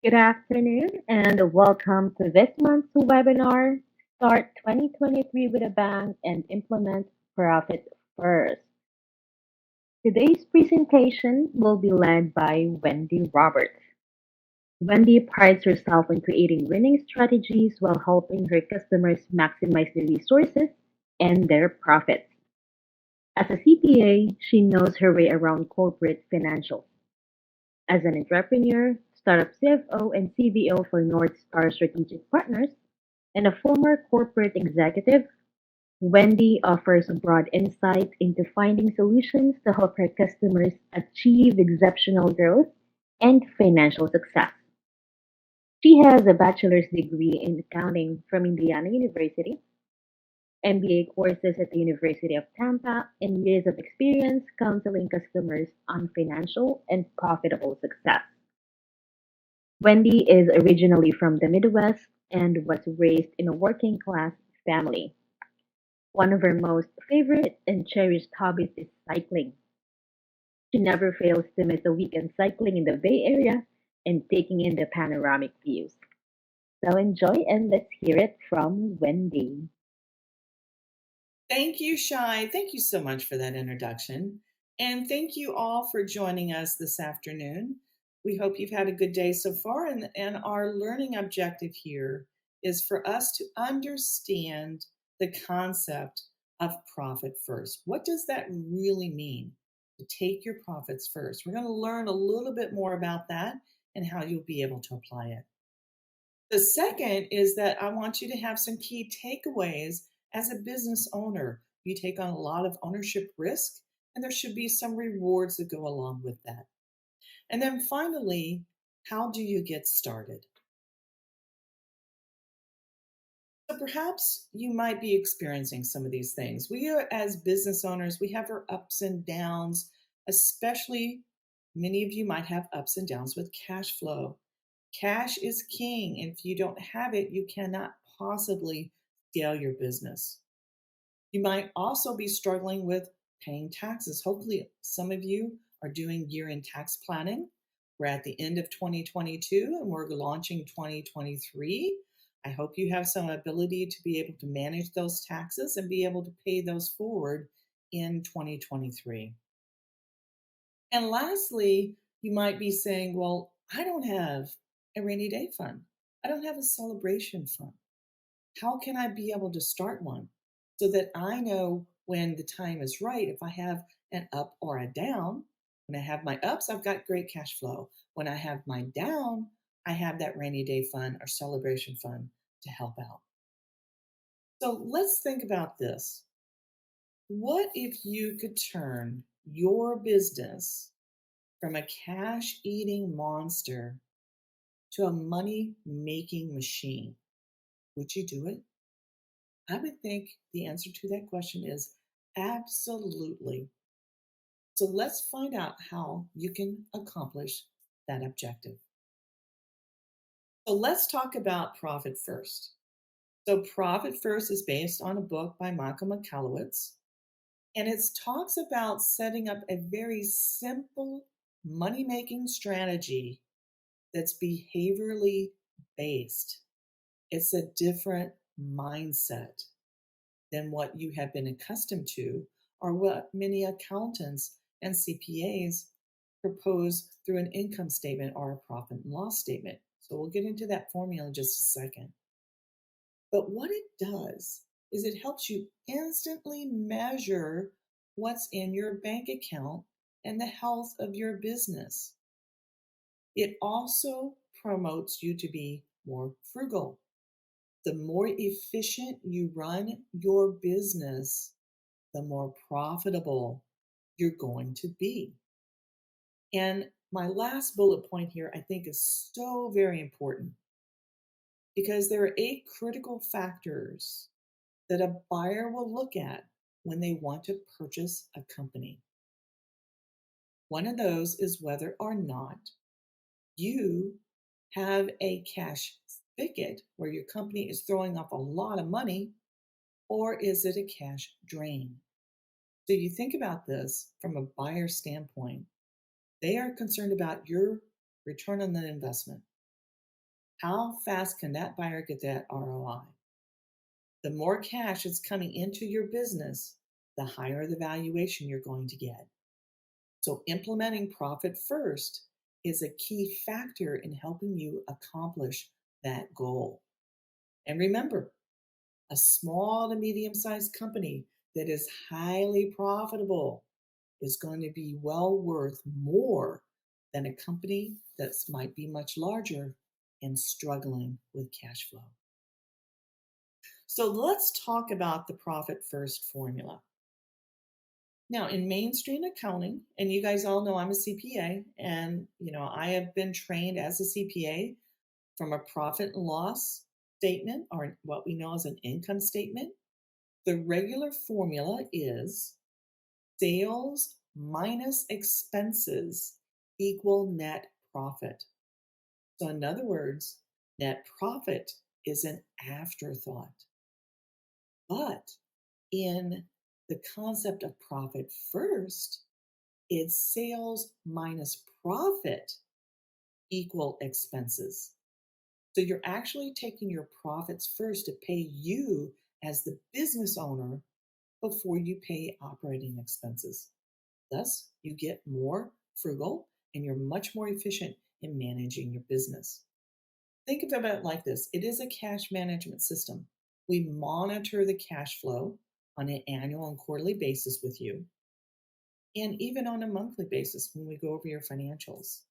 Good afternoon and welcome to this month's webinar, Start 2023 with a Bang and Implement Profit First. Today's presentation will be led by Wendy Roberts. Wendy prides herself on creating winning strategies while helping her customers maximize their resources and their profits. As a CPA, she knows her way around corporate financials. As an entrepreneur, startup CFO, and CBO for North Star Strategic Partners, and a former corporate executive, Wendy offers a broad insight into finding solutions to help her customers achieve exceptional growth and financial success. She has a bachelor's degree in accounting from Indiana University, MBA courses at the University of Tampa, and years of experience counseling customers on financial and profitable success. Wendy is originally from the Midwest and was raised in a working class family. One of her most favorite and cherished hobbies is cycling. She never fails to miss a weekend cycling in the Bay Area and taking in the panoramic views. So enjoy and let's hear it from Wendy. Thank you, Shai. Thank you so much for that introduction. And thank you all for joining us this afternoon. We hope you've had a good day so far. And our learning objective here is for us to understand the concept of profit first. What does that really mean? To take your profits first. We're going to learn a little bit more about that and how you'll be able to apply it. The second is that I want you to have some key takeaways as a business owner. You take on a lot of ownership risk, and there should be some rewards that go along with that. And then finally, how do you get started? So perhaps you might be experiencing some of these things. We are, as business owners, we have our ups and downs, especially many of you might have ups and downs with cash flow. Cash is king. And if you don't have it, you cannot possibly scale your business. You might also be struggling with paying taxes. Hopefully, some of you are doing year-end tax planning. We're at the end of 2022 and we're launching 2023. I hope you have some ability to be able to manage those taxes and be able to pay those forward in 2023. And lastly, you might be saying, well, I don't have a rainy day fund. I don't have a celebration fund. How can I be able to start one so that I know when the time is right, if I have an up or a down? When I have my ups, I've got great cash flow. When I have my down, I have that rainy day fund or celebration fund to help out. So let's think about this. What if you could turn your business from a cash eating monster to a money making machine? Would you do it? I would think the answer to that question is absolutely. So let's find out how you can accomplish that objective. So let's talk about Profit First. So Profit First is based on a book by Michael Michalowicz, and it talks about setting up a very simple money-making strategy that's behaviorally based. It's a different mindset than what you have been accustomed to or what many accountants and CPAs propose through an income statement or a profit and loss statement. So we'll get into that formula in just a second. But what it does is it helps you instantly measure what's in your bank account and the health of your business. It also promotes you to be more frugal. The more efficient you run your business, the more profitable you're going to be. And my last bullet point here, I think, is so very important because there are 8 critical factors that a buyer will look at when they want to purchase a company. One of those is whether or not you have a cash spigot where your company is throwing off a lot of money, or is it a cash drain? So you think about this from a buyer standpoint. They are concerned about your return on the investment. How fast can that buyer get that ROI? The more cash is coming into your business, the higher the valuation you're going to get. So, implementing profit first is a key factor in helping you accomplish that goal. And remember, a small to medium sized company that is highly profitable is going to be well worth more than a company that might be much larger and struggling with cash flow. So let's talk about the profit first formula. Now, in mainstream accounting, and you guys all know I'm a CPA, and I have been trained as a CPA from a profit and loss statement, or what we know as an income statement. The regular formula is sales minus expenses equal net profit. So, in other words, net profit is an afterthought. But in the concept of profit first, it's sales minus profit equal expenses. So you're actually taking your profits first to pay you as the business owner before you pay operating expenses. Thus, you get more frugal and you're much more efficient in managing your business. Think about it like this: it is a cash management system. We monitor the cash flow on an annual and quarterly basis with you, and even on a monthly basis when we go over your financials.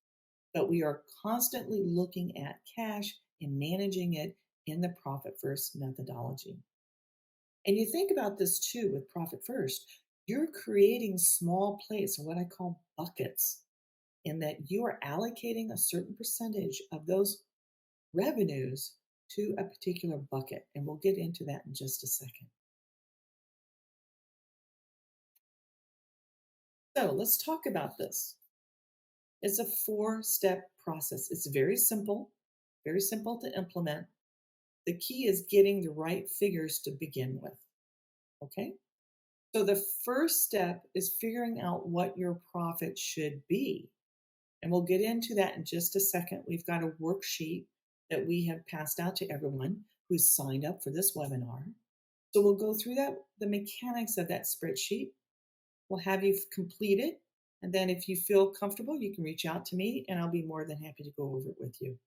But we are constantly looking at cash and managing it in the profit first methodology. And you think about this too with profit first, you're creating small plates, or what I call buckets, in that you are allocating a certain percentage of those revenues to a particular bucket. And we'll get into that in just a second. So let's talk about this. It's a 4-step process. It's very simple to implement. The key is getting the right figures to begin with. Okay? So the first step is figuring out what your profit should be. And we'll get into that in just a second. We've got a worksheet that we have passed out to everyone who's signed up for this webinar. So we'll go through that, the mechanics of that spreadsheet. We'll have you complete it. And then if you feel comfortable, you can reach out to me and I'll be more than happy to go over it with you.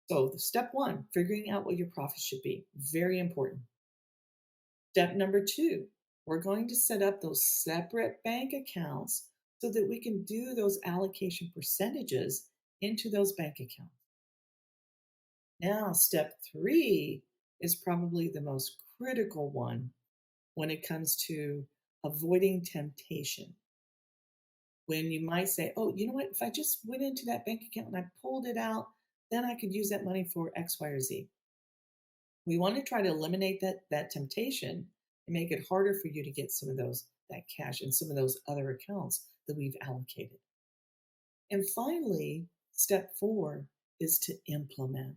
So step 1, figuring out what your profit should be. Very important. Step number 2, we're going to set up those separate bank accounts so that we can do those allocation percentages into those bank accounts. Now, step 3 is probably the most critical one when it comes to avoiding temptation. When you might say, oh, you know what, if I just went into that bank account and I pulled it out, then I could use that money for X, Y, or Z. We want to try to eliminate that temptation and make it harder for you to get some of that cash in some of those other accounts that we've allocated. And finally, step 4 is to implement.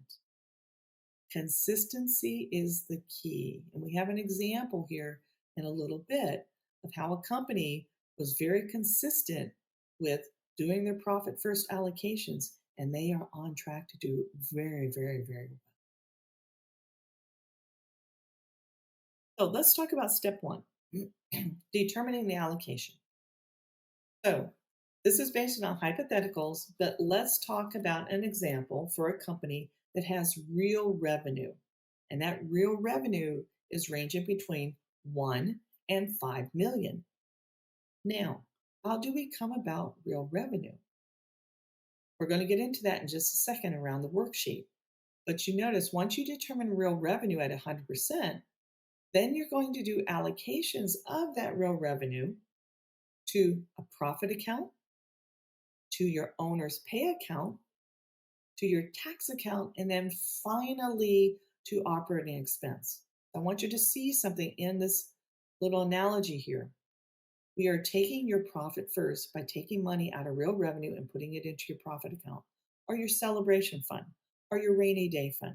Consistency is the key. And we have an example here in a little bit of how a company was very consistent with doing their profit first allocations, and they are on track to do very, very, very well. So let's talk about step 1, determining the allocation. So this is based on hypotheticals, but let's talk about an example for a company that has real revenue. And that real revenue is ranging between 1 and 5 million. Now, how do we come about real revenue? We're going to get into that in just a second around the worksheet. But you notice once you determine real revenue at 100%, then you're going to do allocations of that real revenue to a profit account, to your owner's pay account, to your tax account, and then finally to operating expense. I want you to see something in this little analogy here. We are taking your profit first by taking money out of real revenue and putting it into your profit account, or your celebration fund, or your rainy day fund.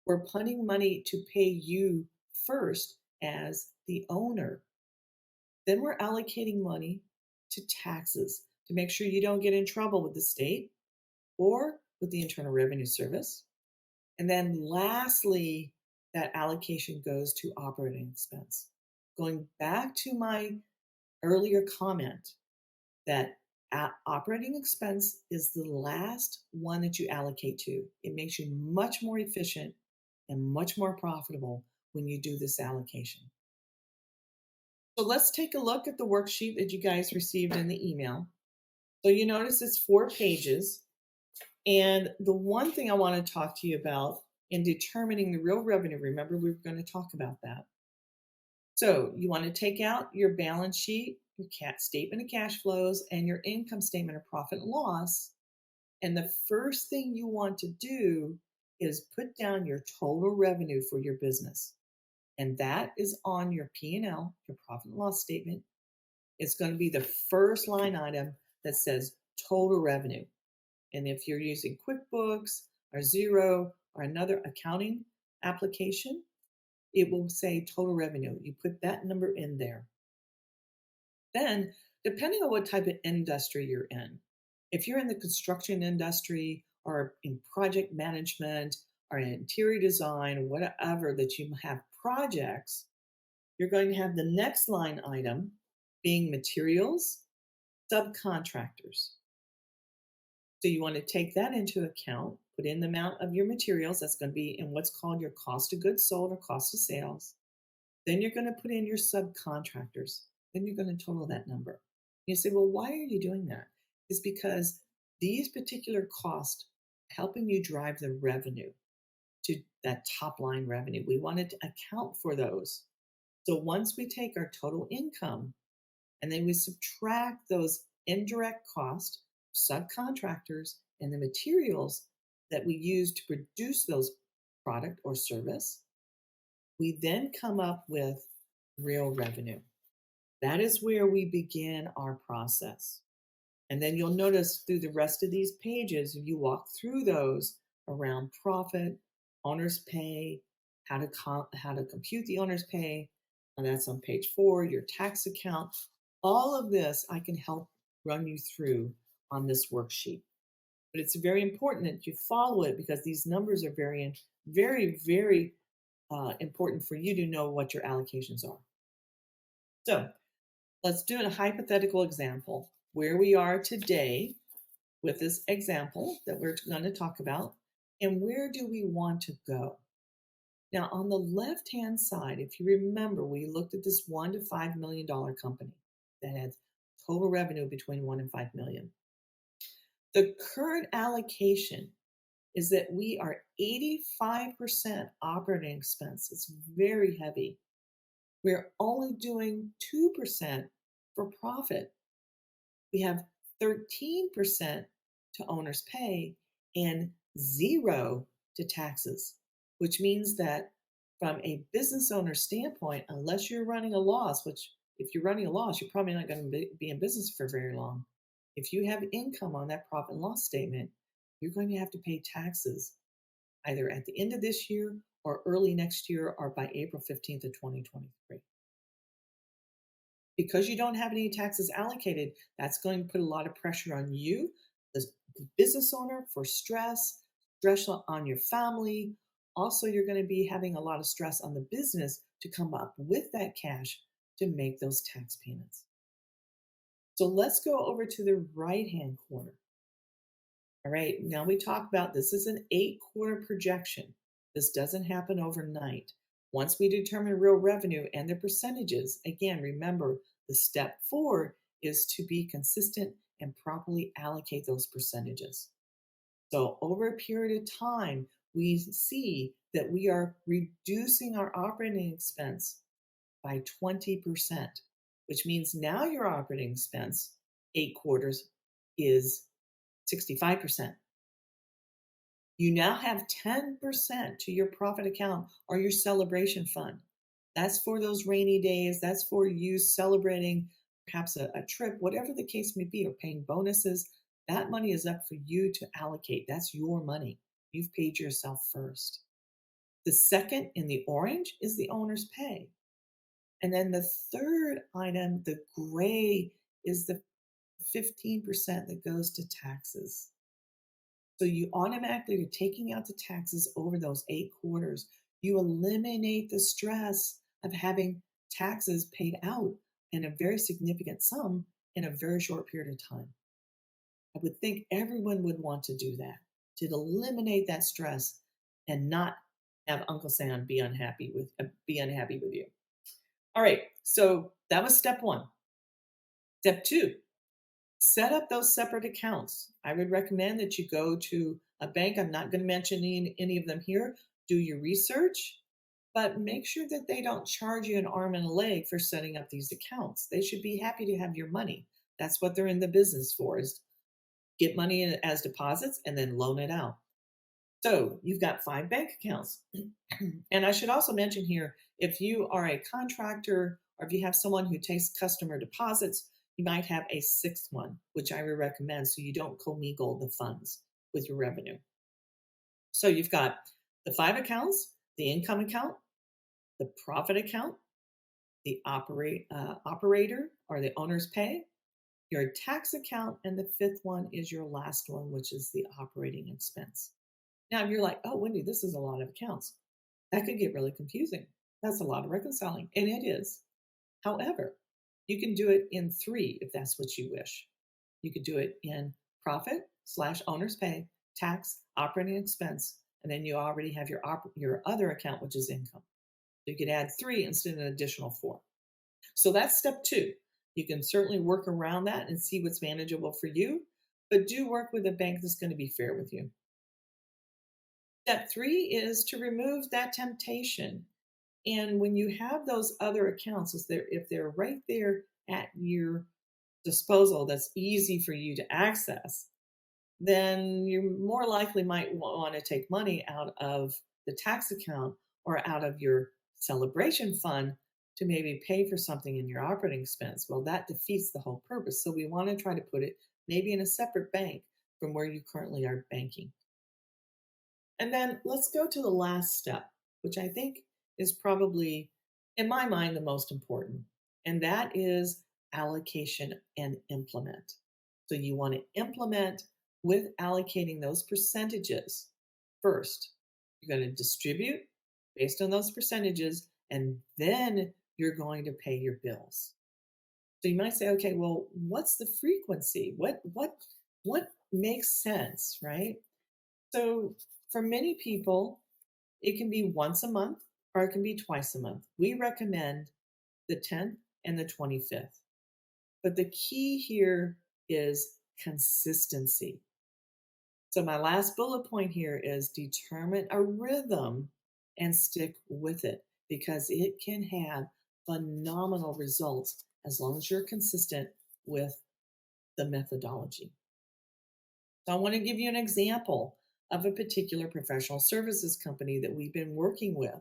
We're putting money to pay you first as the owner. Then we're allocating money to taxes to make sure you don't get in trouble with the state or with the Internal Revenue Service. And then lastly, that allocation goes to operating expense. Going back to my earlier comment that operating expense is the last one that you allocate to. It makes you much more efficient and much more profitable when you do this allocation. So let's take a look at the worksheet that you guys received in the email. So you notice it's 4 pages. And the one thing I want to talk to you about in determining the real revenue, remember we were going to talk about that. So you want to take out your balance sheet, your statement of cash flows, and your income statement of profit and loss. And the first thing you want to do is put down your total revenue for your business. And that is on your P&L, your profit and loss statement. It's going to be the first line item that says total revenue. And if you're using QuickBooks or Xero or another accounting application, it will say total revenue. You put that number in there. Then, depending on what type of industry you're in, if you're in the construction industry or in project management or in interior design, whatever that you have projects, you're going to have the next line item being materials, subcontractors. So you want to take that into account, put in the amount of your materials. That's going to be in what's called your cost of goods sold or cost of sales. Then you're going to put in your subcontractors. Then you're going to total that number. You say, well, why are you doing that? It's because these particular costs helping you drive the revenue to that top line revenue. We wanted to account for those. So once we take our total income and then we subtract those indirect costs, subcontractors, and the materials that we use to produce those product or service, we then come up with real revenue. That is where we begin our process. And then you'll notice through the rest of these pages, if you walk through those around profit, owner's pay, how to compute the owner's pay, and that's on page 4, your tax account. All of this I can help run you through on this worksheet. But it's very important that you follow it because these numbers are very, very, very important for you to know what your allocations are. So let's do a hypothetical example where we are today with this example that we're going to talk about, and where do we want to go? Now, on the left-hand side, if you remember, we looked at this $1 to $5 million company that had total revenue between 1 and 5 million. The current allocation is that we are 85% operating expense. It's very heavy. We're only doing 2% for profit. We have 13% to owner's pay and 0 to taxes, which means that from a business owner standpoint, unless you're running a loss, which if you're running a loss, you're probably not going to be in business for very long. If you have income on that profit and loss statement, you're going to have to pay taxes either at the end of this year or early next year or by April 15th of 2023. Because you don't have any taxes allocated, that's going to put a lot of pressure on you, the business owner, for stress on your family. Also, you're going to be having a lot of stress on the business to come up with that cash to make those tax payments. So let's go over to the right-hand corner. All right, now we talk about this is an 8-quarter projection. This doesn't happen overnight. Once we determine real revenue and the percentages, again, remember the step 4 is to be consistent and properly allocate those percentages. So over a period of time, we see that we are reducing our operating expense by 20%, which means now your operating expense, 8 quarters, is 65%. You now have 10% to your profit account or your celebration fund. That's for those rainy days. That's for you celebrating perhaps a trip, whatever the case may be, or paying bonuses. That money is up for you to allocate. That's your money. You've paid yourself first. The second in the orange is the owner's pay. And then the third item, the gray, is the 15% that goes to taxes. So you automatically are taking out the taxes over those 8 quarters. You eliminate the stress of having taxes paid out in a very significant sum in a very short period of time. I would think everyone would want to do that, to eliminate that stress and not have Uncle Sam be unhappy with you. All right, so that was step one. Step two, set up those separate accounts. I would recommend that you go to a bank. I'm not going to mention any of them here. Do your research, but make sure that they don't charge you an arm and a leg for setting up these accounts. They should be happy to have your money. That's what they're in the business for, is get money in as deposits and then loan it out. So you've got 5 bank accounts. And I should also mention here, if you are a contractor or if you have someone who takes customer deposits, you might have a 6th one, which I would recommend so you don't commingle the funds with your revenue. So you've got the 5 accounts, the income account, the profit account, the operator or the owner's pay, your tax account, and the 5th one is your last one, which is the operating expense. Now, if you're like, oh, Wendy, this is a lot of accounts, that could get really confusing. That's a lot of reconciling, and it is. However, you can do it in 3 if that's what you wish. You could do it in profit/owner's pay, tax, operating expense, and then you already have your other account, which is income. So you could add 3 instead of an additional 4. So that's step 2. You can certainly work around that and see what's manageable for you, but do work with a bank that's going to be fair with you. Step 3 is to remove that temptation. And when you have those other accounts, if they're right there at your disposal, that's easy for you to access, then you more likely might want to take money out of the tax account or out of your celebration fund to maybe pay for something in your operating expense. Well, that defeats the whole purpose. So we want to try to put it maybe in a separate bank from where you currently are banking. And then let's go to the last step, which I think is probably, in my mind, the most important. And that is allocation and implement. So you want to implement with allocating those percentages first. You're going to distribute based on those percentages, and then you're going to pay your bills. So you might say, okay, well, what's the frequency? What makes sense, right? So for many people, it can be once a month or it can be twice a month. We recommend the 10th and the 25th. But the key here is consistency. So my last bullet point here is determine a rhythm and stick with it, because it can have phenomenal results as long as you're consistent with the methodology. So I want to give you an example of a particular professional services company that we've been working with.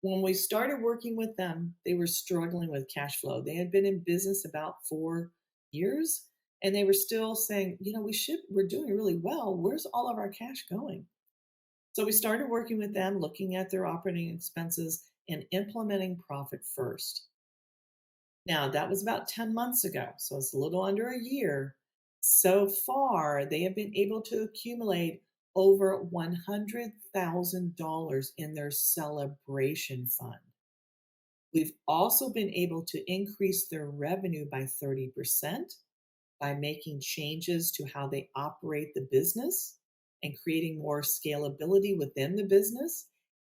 When we started working with them, they were struggling with cash flow. They had been in business about 4 years, and they were still saying, we're doing really well. Where's all of our cash going? So we started working with them, looking at their operating expenses and implementing profit first. Now, that was about 10 months ago, so it's a little under a year. So far, they have been able to accumulate over $100,000 in their celebration fund. We've also been able to increase their revenue by 30% by making changes to how they operate the business and creating more scalability within the business.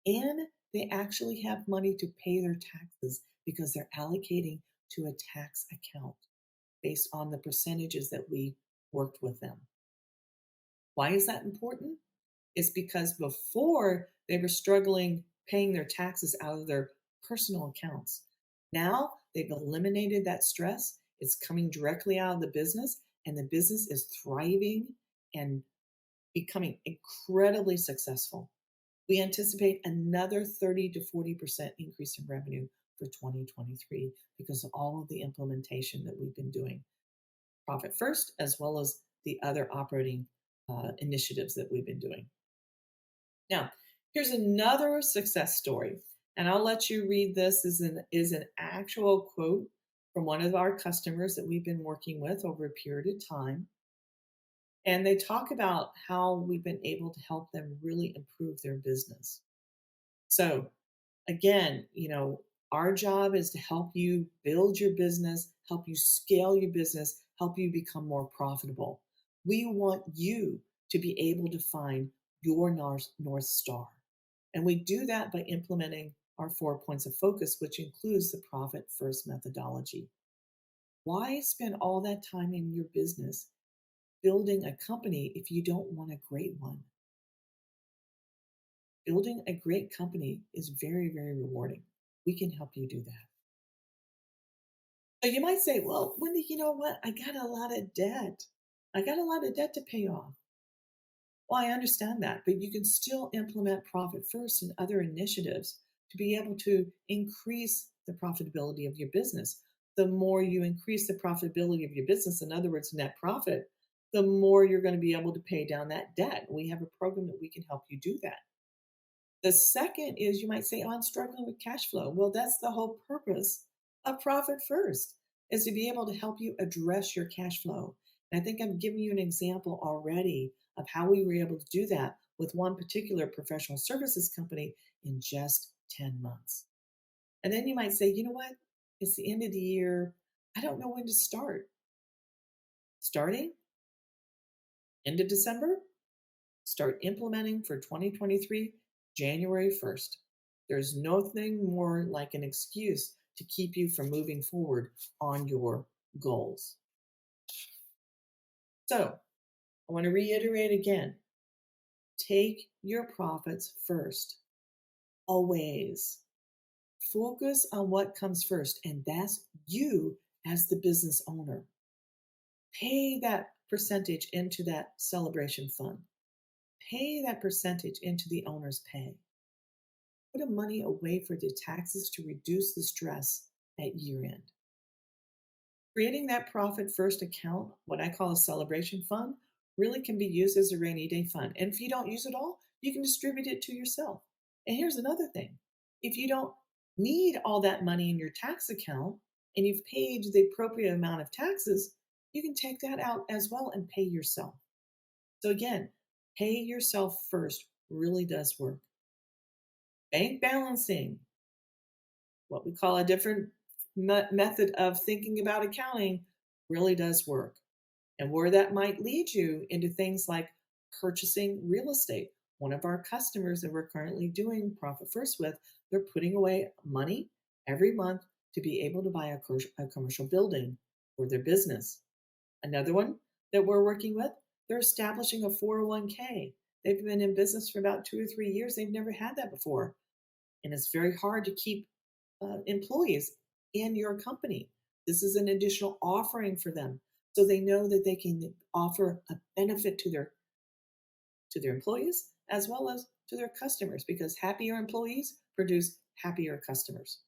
And they actually have money to pay their taxes because they're allocating to a tax account based on the percentages that we worked with them. Why is that important? It's because before they were struggling paying their taxes out of their personal accounts. Now they've eliminated that stress. It's coming directly out of the business, and the business is thriving and becoming incredibly successful. We anticipate another 30 to 40% increase in revenue for 2023 because of all of the implementation that we've been doing. Profit first, as well as the other operating initiatives that we've been doing. Now, here's another success story, and I'll let you read this. Is an actual quote from one of our customers that we've been working with over a period of time. And they talk about how we've been able to help them really improve their business. So, again, our job is to help you build your business, help you scale your business, help you become more profitable. We want you to be able to find your North Star. And we do that by implementing our 4 points of focus, which includes the profit first methodology. Why spend all that time in your business building a company if you don't want a great one? Building a great company is very, very rewarding. We can help you do that. So you might say, well, Wendy, you know what? I got a lot of debt. I got a lot of debt to pay off. Well, I understand that, but you can still implement Profit First and other initiatives to be able to increase the profitability of your business. The more you increase the profitability of your business, in other words, net profit, the more you're going to be able to pay down that debt. We have a program that we can help you do that. The second is you might say, oh, I'm struggling with cash flow. Well, that's the whole purpose of Profit First, is to be able to help you address your cash flow. And I think I'm giving you an example already of how we were able to do that with one particular professional services company in just 10 months. And then you might say, you know what? It's the end of the year. I don't know when to start. Starting end of December, start implementing for 2023, January 1st. There's nothing more like an excuse to keep you from moving forward on your goals. So, I want to reiterate again, take your profits first. Always focus on what comes first, and that's you as the business owner. Pay that percentage into that celebration fund. Pay that percentage into the owner's pay. Put the money away for the taxes to reduce the stress at year end. Creating that profit first account, what I call a celebration fund, really can be used as a rainy day fund. And if you don't use it all, you can distribute it to yourself. And here's another thing, if you don't need all that money in your tax account and you've paid the appropriate amount of taxes, you can take that out as well and pay yourself. So, again, pay yourself first really does work. Bank balancing, what we call a different method of thinking about accounting, really does work. And where that might lead you into things like purchasing real estate. One of our customers that we're currently doing Profit First with, they're putting away money every month to be able to buy a commercial building for their business. Another one that we're working with, they're establishing a 401k. They've been in business for about 2 or 3 years. They've never had that before. And it's very hard to keep employees in your company. This is an additional offering for them, so they know that they can offer a benefit to their employees as well as to their customers, because happier employees produce happier customers.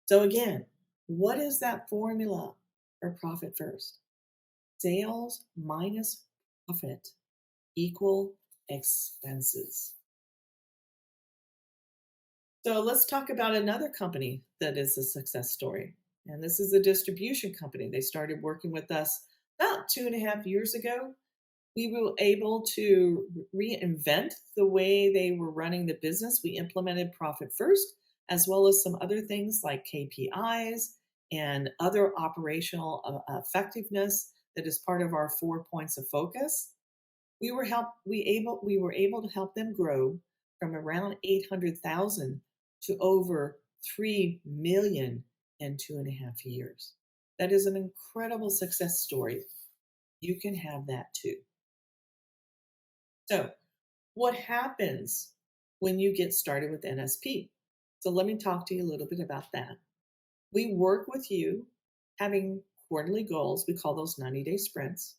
So again, what is that formula for Profit First? Sales minus profit equal expenses. So let's talk about another company that is a success story. And this is a distribution company. They started working with us about 2.5 years ago. We were able to reinvent the way they were running the business. We implemented Profit First, as well as some other things like KPIs and other operational effectiveness that is part of our 4 points of focus. We were able to help them grow from around 800,000 to over 3 million in 2.5 years. That is an incredible success story. You can have that too. So, what happens when you get started with NSP? So, let me talk to you a little bit about that. We work with you having quarterly goals. We call those 90-day sprints.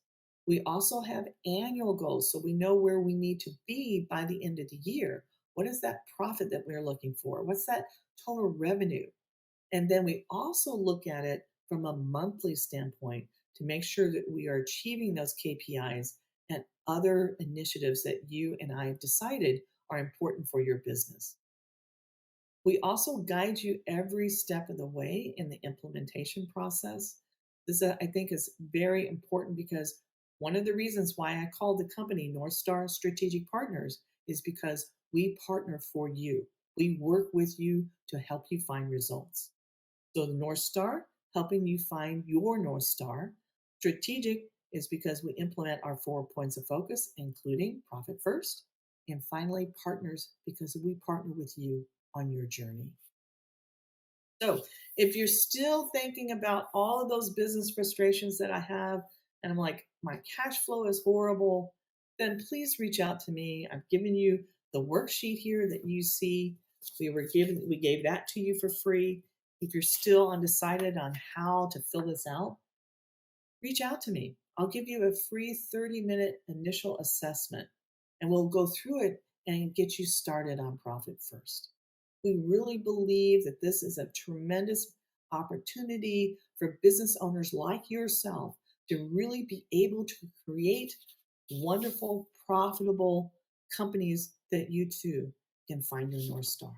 We also have annual goals, so we know where we need to be by the end of the year. What is that profit that we're looking for? What's that total revenue? And then we also look at it from a monthly standpoint to make sure that we are achieving those KPIs and other initiatives that you and I have decided are important for your business. We also guide you every step of the way in the implementation process. This, I think, is very important because One of the reasons why I called the company North Star Strategic Partners is because we partner for you. We work with you to help you find results. So the North Star, helping you find your North Star. Strategic is because we implement our 4 points of focus, including profit first. And finally, partners, because we partner with you on your journey. So if you're still thinking about all of those business frustrations that I have, and I'm like, my cash flow is horrible, then please reach out to me. I've given you the worksheet here that you see. We gave that to you for free. If you're still undecided on how to fill this out, reach out to me. I'll give you a free 30-minute initial assessment, and we'll go through it and get you started on Profit First. We really believe that this is a tremendous opportunity for business owners like yourself to really be able to create wonderful, profitable companies that you too can find your North Star.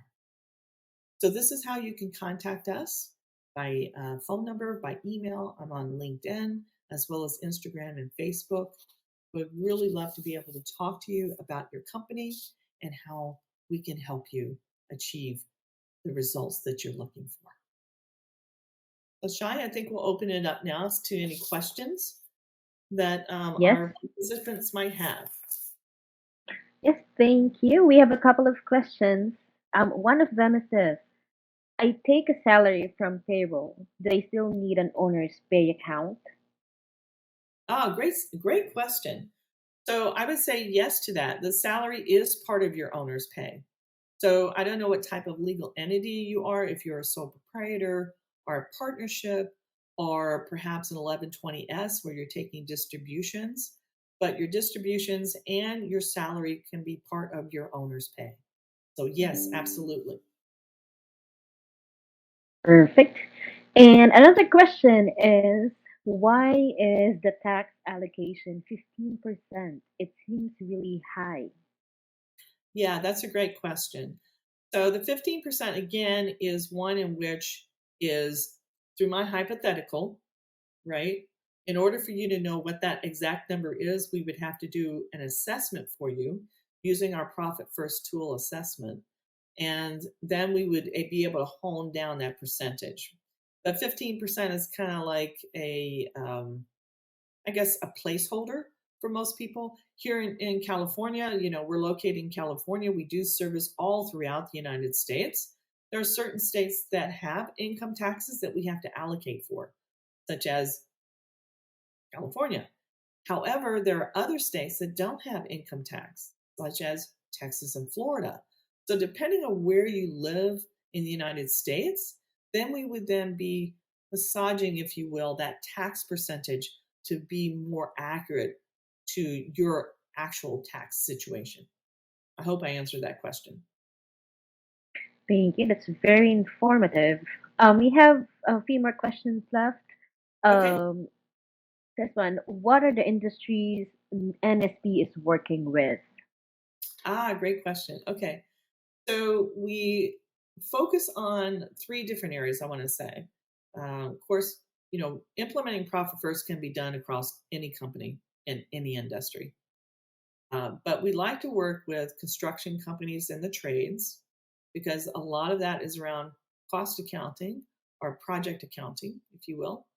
So this is how you can contact us by phone number, by email. I'm on LinkedIn as well as Instagram and Facebook. Would really love to be able to talk to you about your company and how we can help you achieve the results that you're looking for. So Shai, I think we'll open it up now to any questions that Yes, our participants might have. yes, thank you. We have a couple of questions. One of them is this. I take a salary from payroll. Do I still need an owner's pay account? Great question. So I would say yes to that. The salary is part of your owner's pay. So I don't know what type of legal entity you are, if you're a sole proprietor or a partnership, or perhaps an 1120S where you're taking distributions, but your distributions and your salary can be part of your owner's pay. So yes, absolutely. Perfect. And another question is, why is the tax allocation 15%? It seems really high. Yeah, that's a great question. So the 15% again is one in which is through my hypothetical, right? In order for you to know what that exact number is, we would have to do an assessment for you using our Profit First tool assessment. And then we would be able to hone down that percentage. But 15% is kind of like I guess, a placeholder for most people. Here in California, we're located in California. We do service all throughout the United States. There are certain states that have income taxes that we have to allocate for, such as California. However, there are other states that don't have income tax, such as Texas and Florida. So depending on where you live in the United States, then we would then be massaging, if you will, that tax percentage to be more accurate to your actual tax situation. I hope I answered that question. Thank you. That's very informative. We have a few more questions left. Okay. Um, this one, what are the industries NSP is working with? Great question. Okay. So we focus on three different areas, I want to say. Of course, implementing Profit First can be done across any company in any industry. But we like to work with construction companies and the trades because a lot of that is around cost accounting or project accounting, if you will.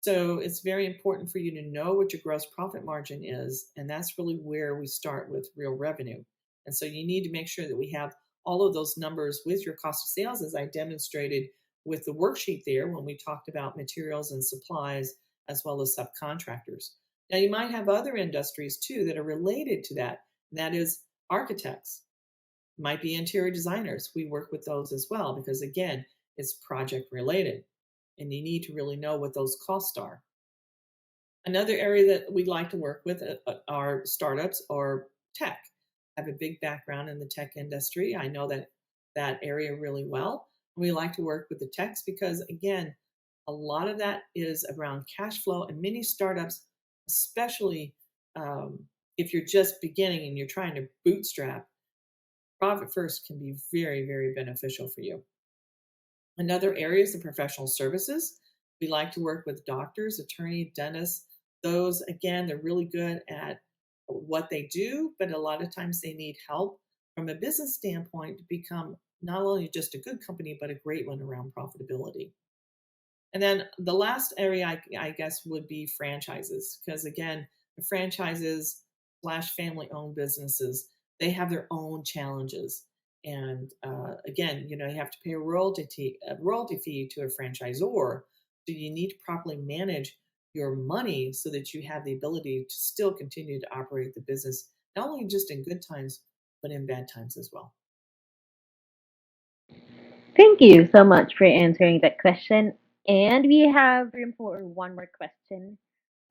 So it's very important for you to know what your gross profit margin is. And that's really where we start with real revenue. And so you need to make sure that we have all of those numbers with your cost of sales, as I demonstrated with the worksheet there when we talked about materials and supplies, as well as subcontractors. Now, you might have other industries too that are related to that, and that is architects, might be interior designers. We work with those as well because, again, it's project related and you need to really know what those costs are. Another area that we'd like to work with are startups or tech. I have a big background in the tech industry. I know that area really well. We like to work with the techs because, again, a lot of that is around cash flow, and many startups, especially if you're just beginning and you're trying to bootstrap, Profit First can be very, very beneficial for you. Another area is the professional services. We like to work with doctors, attorneys, dentists, Those, again, they're really good at what they do, but a lot of times they need help from a business standpoint to become not only just a good company, but a great one around profitability. And then the last area, I guess, would be franchises, because again, the franchises slash family owned businesses, they have their own challenges. And again, you have to pay a royalty fee to a franchisor. So you need to properly manage your money so that you have the ability to still continue to operate the business, not only just in good times, but in bad times as well. Thank you so much for answering that question. And we have room for one more question.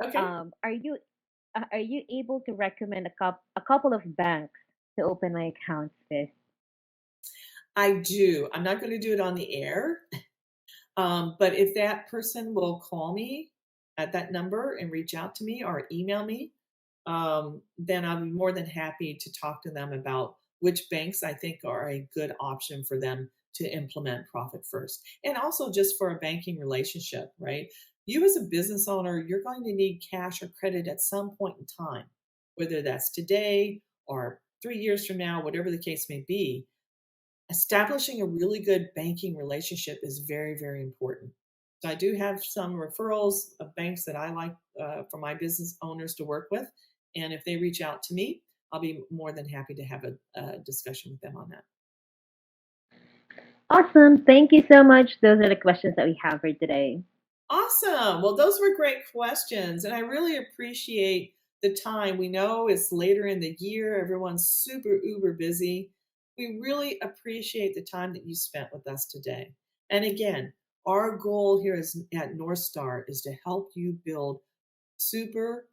Okay. Are you able to recommend a couple of banks to open my accounts with? I do. I'm not going to do it on the air. But if that person will call me at that number and reach out to me or email me, then I'll be more than happy to talk to them about which banks I think are a good option for them to implement Profit First. And also just for a banking relationship, right? You as a business owner, you're going to need cash or credit at some point in time, whether that's today or 3 years from now, whatever the case may be. Establishing a really good banking relationship is very, very important. So I do have some referrals of banks that I like for my business owners to work with. And if they reach out to me, I'll be more than happy to have a discussion with them on that. Awesome. Thank you so much. Those are the questions that we have for today. Awesome. Well, those were great questions. And I really appreciate the time. We know it's later in the year, everyone's super uber busy. We really appreciate the time that you spent with us today. And again, our goal here is at North Star is to help you build super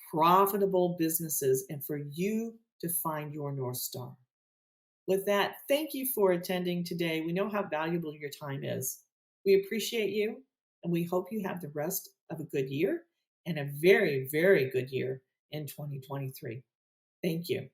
profitable businesses and for you to find your North Star. With that, thank you for attending today. We know how valuable your time is. We appreciate you, and we hope you have the rest of a good year and a very, very good year in 2023. Thank you.